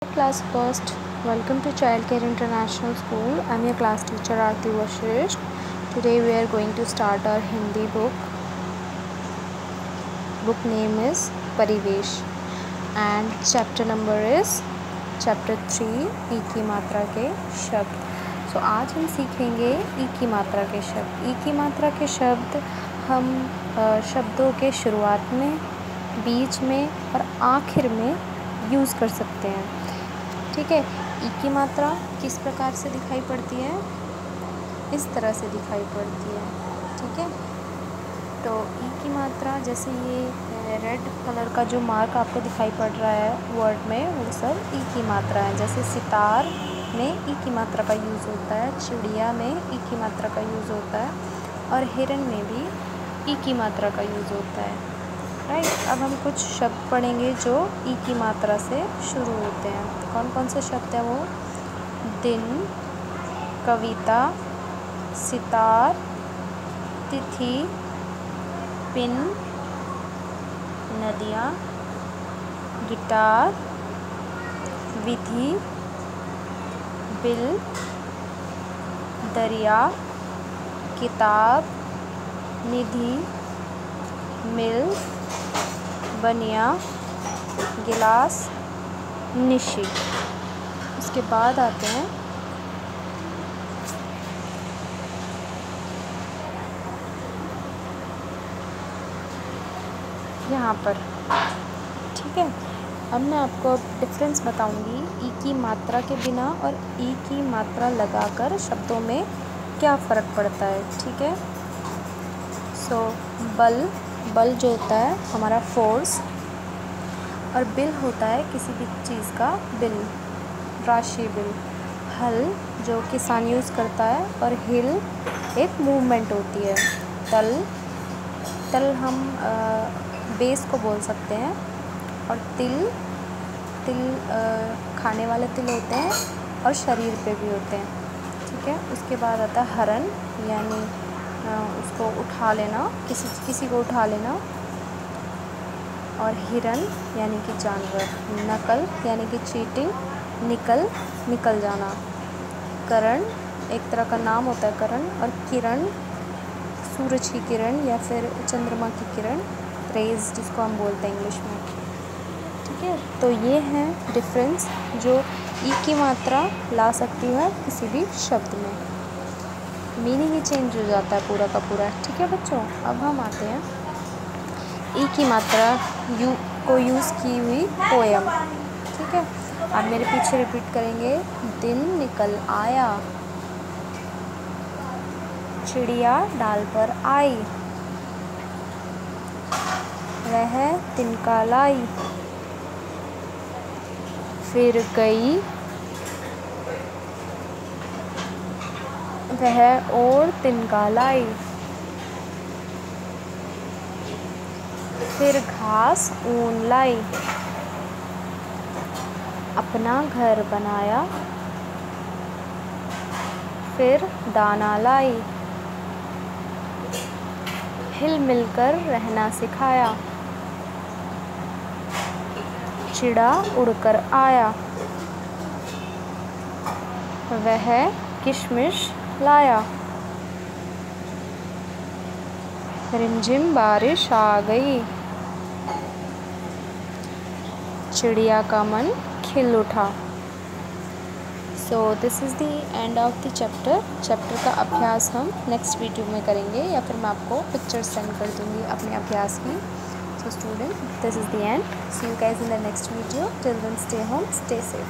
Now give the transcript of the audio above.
Class first. Welcome to Childcare International School. I'm your class teacher Aarti Vashisht. Today we are going to start our Hindi book. Book name is Parivesh and chapter number is chapter 3 ई की मात्रा के शब्द. So आज हम सीखेंगे ई की मात्रा के शब्द. ई की मात्रा के शब्द हम शब्दों के शुरुआत में, बीच में और आखिर में यूज़ कर सकते हैं. ठीक है. ई की मात्रा किस प्रकार से दिखाई पड़ती है? इस तरह से दिखाई पड़ती है. ठीक है. तो ई की मात्रा जैसे ये रेड कलर का जो मार्क आपको दिखाई पड़ रहा है वर्ड में, वो सब ई की मात्रा है. जैसे सितार में ई की मात्रा का यूज़ होता है, चिड़िया में ई की मात्रा का यूज़ होता है और हिरन में भी ई की मात्रा का यूज़ होता है. राइट. अब हम कुछ शब्द पढ़ेंगे जो ई की मात्रा से शुरू होते हैं. कौन कौन से शब्द हैं वो? दिन, कविता, सितार, तिथि, पिन, नदियाँ, गिटार, विधि, बिल, दरिया, किताब, निधि, मिल, बनिया, गिलास, निशी. उसके बाद आते हैं यहाँ पर. ठीक है. अब मैं आपको डिफरेंस बताऊंगी ई की मात्रा के बिना और ई की मात्रा लगाकर शब्दों में क्या फ़र्क पड़ता है. ठीक है. सो बल जो होता है हमारा फोर्स, और बिल होता है किसी भी चीज़ का बिल, राशि बिल. हल जो किसान यूज़ करता है और हिल एक मूवमेंट होती है. तल हम बेस को बोल सकते हैं. और तिल खाने वाले तिल होते हैं और शरीर पे भी होते हैं. ठीक है. उसके बाद आता है हरन, यानी उसको उठा लेना, किसी को उठा लेना. और हिरन यानी कि जानवर. नकल यानी कि चीटिंग. निकल जाना. करण एक तरह का नाम होता है करण. और किरण सूरज की किरण या फिर चंद्रमा की किरण, रेज जिसको हम बोलते हैं इंग्लिश में. ठीक है. तो ये है डिफरेंस जो ई की मात्रा ला सकती है किसी भी शब्द में. मीनिंग ही चेंज हो जाता है पूरा का पूरा. ठीक है बच्चों. अब हम आते हैं ई की मात्रा को यूज़ की हुई पोएम. ठीक है. आप मेरे पीछे रिपीट करेंगे. दिन निकल आया, चिड़िया डाल पर आई, वह तिनका लाई, फिर गई, वह और तिनका लाई, फिर घास ऊन लाई, अपना घर बनाया, फिर दाना लाई, हिल मिलकर रहना सिखाया, चिड़ा उड़कर आया, वह किशमिश लाया, रिमझिम बारिश आ गई, चिड़िया का मन खिल उठा. So this is the end of the chapter का अभ्यास हम नेक्स्ट वीडियो में करेंगे, या फिर मैं आपको पिक्चर सेंड कर दूँगी अपने अभ्यास की. So student, this is the end. See you guys in the next video. Till then stay home, stay safe.